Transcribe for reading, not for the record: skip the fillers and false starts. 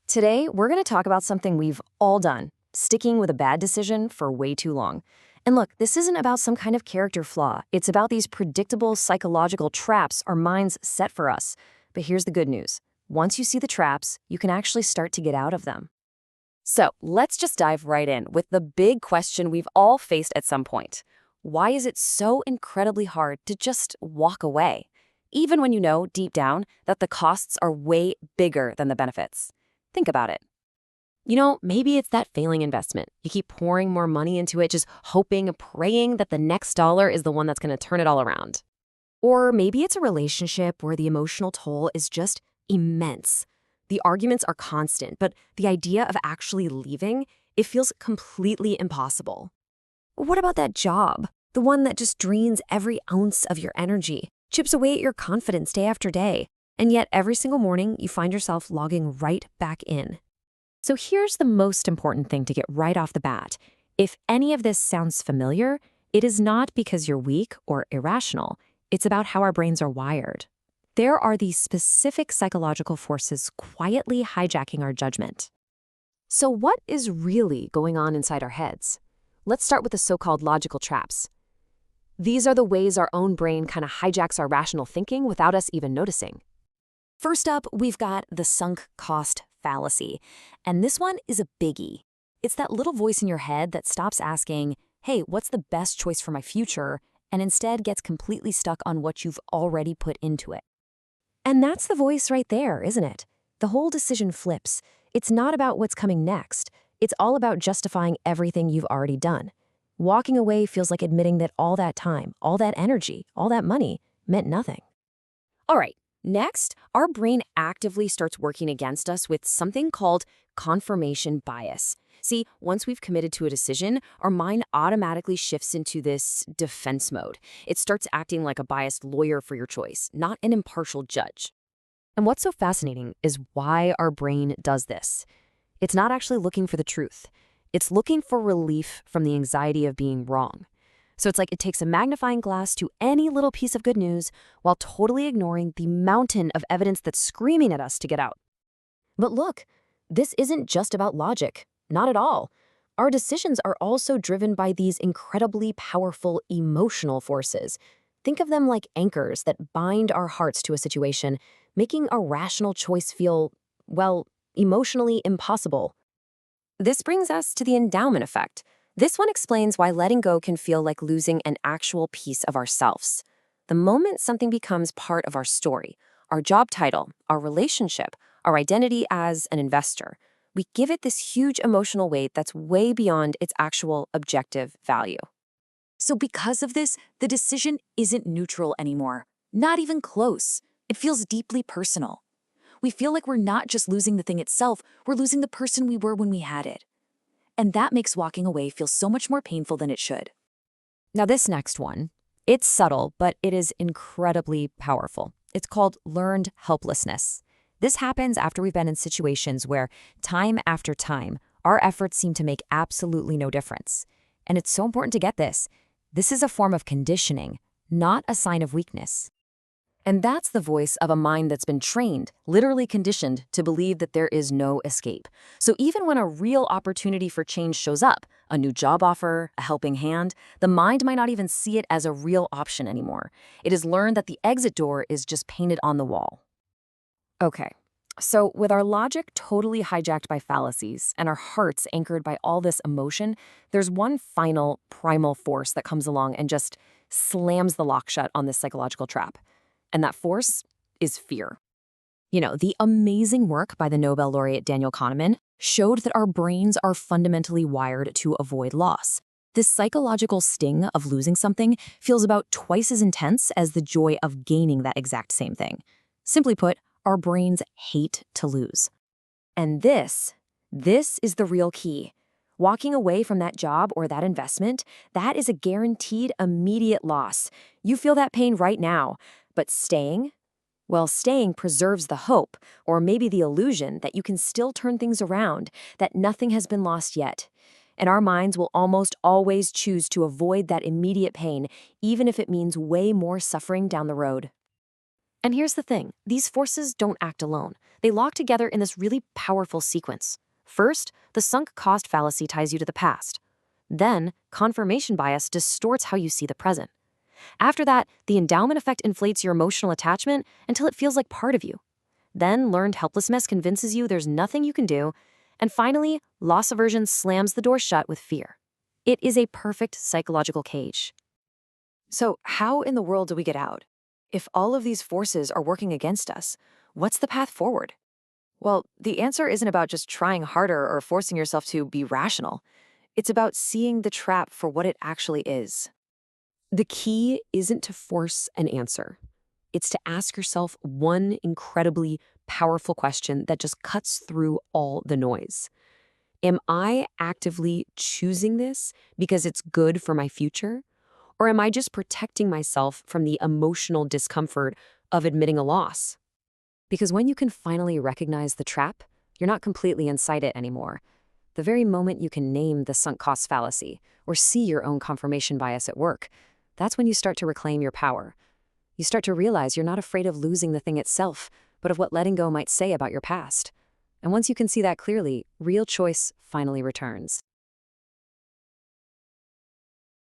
Today, we're going to talk about something we've all done, sticking with a bad decision for way too long. And look, this isn't about some kind of character flaw. It's about these predictable psychological traps our minds set for us. But here's the good news. Once you see the traps, you can actually start to get out of them. So let's just dive right in with the big question we've all faced at some point. Why is it so incredibly hard to just walk away, even when you know deep down that the costs are way bigger than the benefits? Think about it. Maybe it's that failing investment. You keep pouring more money into it, just hoping, praying that the next dollar is the one that's going to turn it all around. Or maybe it's a relationship where the emotional toll is just immense. The arguments are constant, but the idea of actually leaving, it feels completely impossible. What about that job? The one that just drains every ounce of your energy, chips away at your confidence day after day, and yet every single morning you find yourself logging right back in. So here's the most important thing to get right off the bat. If any of this sounds familiar, it is not because you're weak or irrational. It's about how our brains are wired. There are these specific psychological forces quietly hijacking our judgment. So what is really going on inside our heads? Let's start with the so-called logical traps. These are the ways our own brain kind of hijacks our rational thinking without us even noticing. First up, we've got the sunk cost fallacy. And this one is a biggie. It's that little voice in your head that stops asking, hey, what's the best choice for my future? And instead gets completely stuck on what you've already put into it. And that's the voice right there, isn't it? The whole decision flips. It's not about what's coming next. It's all about justifying everything you've already done. Walking away feels like admitting that all that time, all that energy, all that money meant nothing. All right. Next, our brain actively starts working against us with something called confirmation bias. See, once we've committed to a decision, our mind automatically shifts into this defense mode. It starts acting like a biased lawyer for your choice, not an impartial judge. And what's so fascinating is why our brain does this. It's not actually looking for the truth. It's looking for relief from the anxiety of being wrong. So it's like it takes a magnifying glass to any little piece of good news while totally ignoring the mountain of evidence that's screaming at us to get out. But look, this isn't just about logic. Not at all. Our decisions are also driven by these incredibly powerful emotional forces. Think of them like anchors that bind our hearts to a situation, making a rational choice feel, well, emotionally impossible. This brings us to the endowment effect. This one explains why letting go can feel like losing an actual piece of ourselves. The moment something becomes part of our story, our job title, our relationship, our identity as an investor, we give it this huge emotional weight that's way beyond its actual objective value. So because of this, the decision isn't neutral anymore. Not even close. It feels deeply personal. We feel like we're not just losing the thing itself, we're losing the person we were when we had it. And that makes walking away feel so much more painful than it should. Now this next one, it's subtle, but it is incredibly powerful. It's called learned helplessness. This happens after we've been in situations where, time after time, our efforts seem to make absolutely no difference. And it's so important to get this. This is a form of conditioning, not a sign of weakness. And that's the voice of a mind that's been trained, literally conditioned, to believe that there is no escape. So even when a real opportunity for change shows up, a new job offer, a helping hand, the mind might not even see it as a real option anymore. It has learned that the exit door is just painted on the wall. Okay, so with our logic totally hijacked by fallacies and our hearts anchored by all this emotion, there's one final primal force that comes along and just slams the lock shut on this psychological trap. And that force is fear. The amazing work by the Nobel laureate Daniel Kahneman showed that our brains are fundamentally wired to avoid loss. This psychological sting of losing something feels about twice as intense as the joy of gaining that exact same thing. Simply put, our brains hate to lose. And this is the real key. Walking away from that job or that investment, that is a guaranteed immediate loss. You feel that pain right now. But staying? Well, staying preserves the hope, or maybe the illusion, that you can still turn things around, that nothing has been lost yet. And our minds will almost always choose to avoid that immediate pain, even if it means way more suffering down the road. And here's the thing, these forces don't act alone. They lock together in this really powerful sequence. First, the sunk cost fallacy ties you to the past. Then, confirmation bias distorts how you see the present. After that, the endowment effect inflates your emotional attachment until it feels like part of you. Then, learned helplessness convinces you there's nothing you can do. And finally, loss aversion slams the door shut with fear. It is a perfect psychological cage. So, how in the world do we get out? If all of these forces are working against us, what's the path forward? Well, the answer isn't about just trying harder or forcing yourself to be rational. It's about seeing the trap for what it actually is. The key isn't to force an answer. It's to ask yourself one incredibly powerful question that just cuts through all the noise. Am I actively choosing this because it's good for my future? Or am I just protecting myself from the emotional discomfort of admitting a loss? Because when you can finally recognize the trap, you're not completely inside it anymore. The very moment you can name the sunk cost fallacy or see your own confirmation bias at work, that's when you start to reclaim your power. You start to realize you're not afraid of losing the thing itself, but of what letting go might say about your past. And once you can see that clearly, real choice finally returns.